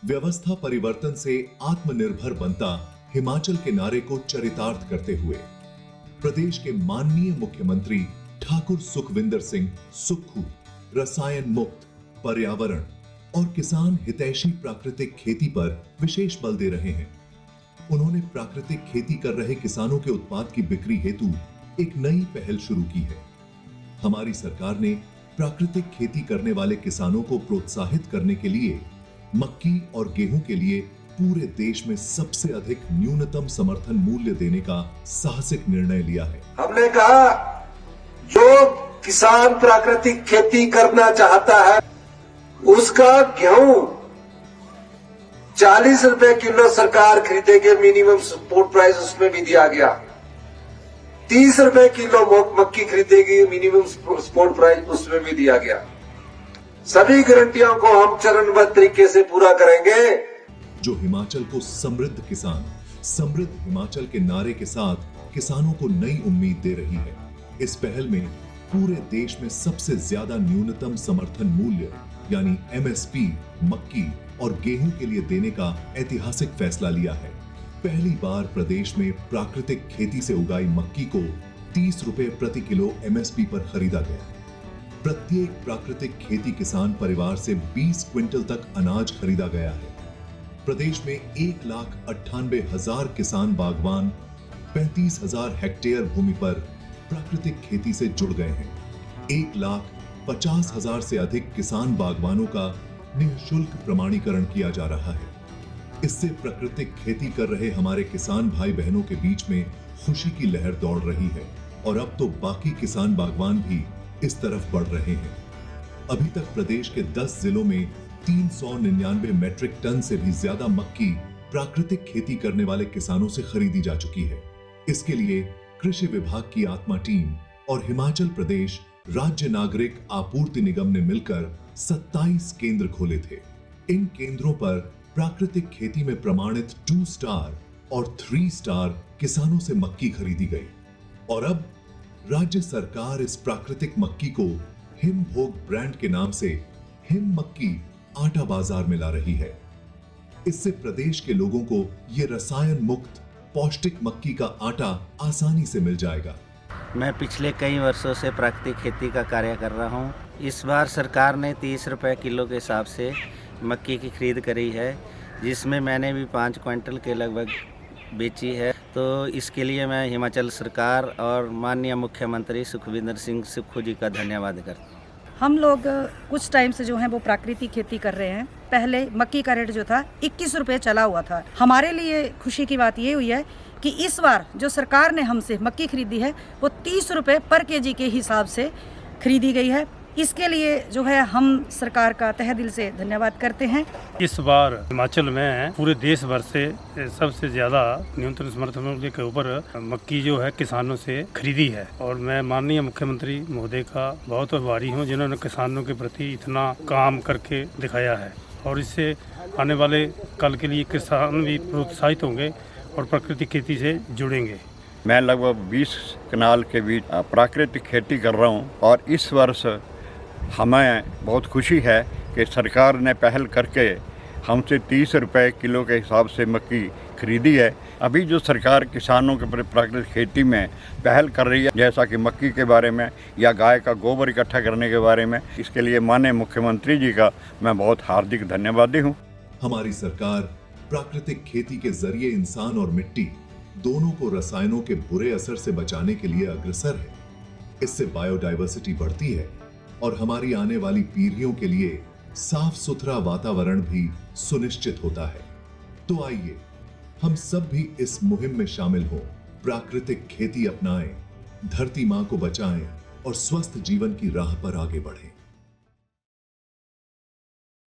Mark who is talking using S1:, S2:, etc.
S1: व्यवस्था परिवर्तन से आत्मनिर्भर बनता हिमाचल के नारे को चरितार्थ करते हुए प्रदेश के माननीय मुख्यमंत्री ठाकुर सुखविंदर सिंह सुक्खू रसायन मुक्त, पर्यावरण और किसान हितैषी प्राकृतिक खेती पर विशेष बल दे रहे हैं। उन्होंने प्राकृतिक खेती कर रहे किसानों के उत्पाद की बिक्री हेतु एक नई पहल शुरू की है। हमारी सरकार ने प्राकृतिक खेती करने वाले किसानों को प्रोत्साहित करने के लिए मक्की और गेहूं के लिए पूरे देश में सबसे अधिक न्यूनतम समर्थन मूल्य देने का साहसिक निर्णय लिया है।
S2: हमने कहा जो किसान प्राकृतिक खेती करना चाहता है उसका गेहूं 40 रुपए किलो सरकार खरीदेगी, मिनिमम सपोर्ट प्राइस उसमें भी दिया गया। 30 रुपए किलो मक्की खरीदेगी, मिनिमम सपोर्ट प्राइस उसमें भी दिया गया। सभी गारंटियों को हम चरणबद्ध तरीके से पूरा करेंगे।
S1: जो हिमाचल को समृद्ध किसान, समृद्ध हिमाचल के नारे के साथ किसानों को नई उम्मीद दे रही है। इस पहल में पूरे देश में सबसे ज्यादा न्यूनतम समर्थन मूल्य यानी MSP मक्की और गेहूं के लिए देने का ऐतिहासिक फैसला लिया है। पहली बार प्रदेश में प्राकृतिक खेती से उगाई मक्की को 30 रुपए प्रति किलो MSP पर खरीदा गया। प्रत्येक प्राकृतिक खेती किसान परिवार से 20 क्विंटल तक अनाज खरीदा गया है। प्रदेश में 1,98,000 किसान बागवान 35,000 हेक्टेयर भूमि पर प्राकृतिक खेती से जुड़ गए हैं। 1,50,000 से अधिक किसान बागवानों का निःशुल्क प्रमाणीकरण किया जा रहा है। इससे प्राकृतिक खेती कर रहे हमारे किसान भाई बहनों के बीच में खुशी की लहर दौड़ रही है और अब तो बाकी किसान बागवान भी इस तरफ बढ़ रहे हैं। अभी तक प्रदेश के 10 जिलों में 399 मैट्रिक टन से भी ज्यादा मक्की प्राकृतिक खेती करने वाले किसानों से खरीदी जा चुकी है। इसके लिए कृषि विभाग की आत्मा टीम और हिमाचल प्रदेश राज्य नागरिक आपूर्ति निगम ने मिलकर 27 केंद्र खोले थे। इन केंद्रों पर प्राकृतिक खेती में प्रमाणित 2 स्टार और 3 स्टार किसानों से मक्की खरीदी गई और अब राज्य सरकार इस प्राकृतिक मक्की को हिम भोग ब्रांड के नाम से हिम मक्की आटा बाजार में ला रही है। इससे प्रदेश के लोगों को ये रसायन मुक्त पौष्टिक मक्की का आटा आसानी से मिल जाएगा।
S3: मैं पिछले कई वर्षों से प्राकृतिक खेती का कार्य कर रहा हूँ। इस बार सरकार ने 30 रुपए किलो के हिसाब से मक्की की खरीद करी है, जिसमें मैंने भी 5 क्विंटल के लगभग बेची है। तो इसके लिए मैं हिमाचल सरकार और माननीय मुख्यमंत्री सुखविंदर सिंह सुक्खू जी का धन्यवाद करता हूँ।
S4: हम लोग कुछ टाइम से जो है वो प्राकृतिक खेती कर रहे हैं। पहले मक्की का रेट जो था 21 रुपए चला हुआ था। हमारे लिए खुशी की बात ये हुई है कि इस बार जो सरकार ने हमसे मक्की खरीदी है वो 30 रुपए पर केजी के हिसाब से खरीदी गई है। इसके लिए जो है हम सरकार का तहे दिल से धन्यवाद करते हैं।
S5: इस बार हिमाचल में पूरे देश भर से सबसे ज़्यादा न्यूनतम समर्थन मूल्य के ऊपर मक्की जो है किसानों से खरीदी है और मैं माननीय मुख्यमंत्री महोदय का बहुत आभारी हूँ, जिन्होंने किसानों के प्रति इतना काम करके दिखाया है और इससे आने वाले कल के लिए किसान भी प्रोत्साहित होंगे और प्राकृतिक खेती से जुड़ेंगे।
S6: मैं लगभग 20 कनाल के बीच प्राकृतिक खेती कर रहा हूँ और इस वर्ष हमें बहुत खुशी है कि सरकार ने पहल करके हमसे 30 रुपए किलो के हिसाब से मक्की खरीदी है। अभी जो सरकार किसानों के प्राकृतिक खेती में पहल कर रही है, जैसा कि मक्की के बारे में या गाय का गोबर इकट्ठा करने के बारे में, इसके लिए माननीय मुख्यमंत्री जी का मैं बहुत हार्दिक धन्यवादी हूँ।
S1: हमारी सरकार प्राकृतिक खेती के जरिए इंसान और मिट्टी दोनों को रसायनों के बुरे असर से बचाने के लिए अग्रसर है। इससे बायोडायवर्सिटी बढ़ती है और हमारी आने वाली पीढ़ियों के लिए साफ सुथरा वातावरण भी सुनिश्चित होता है। तो आइए हम सब भी इस मुहिम में शामिल हों, प्राकृतिक खेती अपनाएं, धरती मां को बचाएं और स्वस्थ जीवन की राह पर आगे बढ़ें।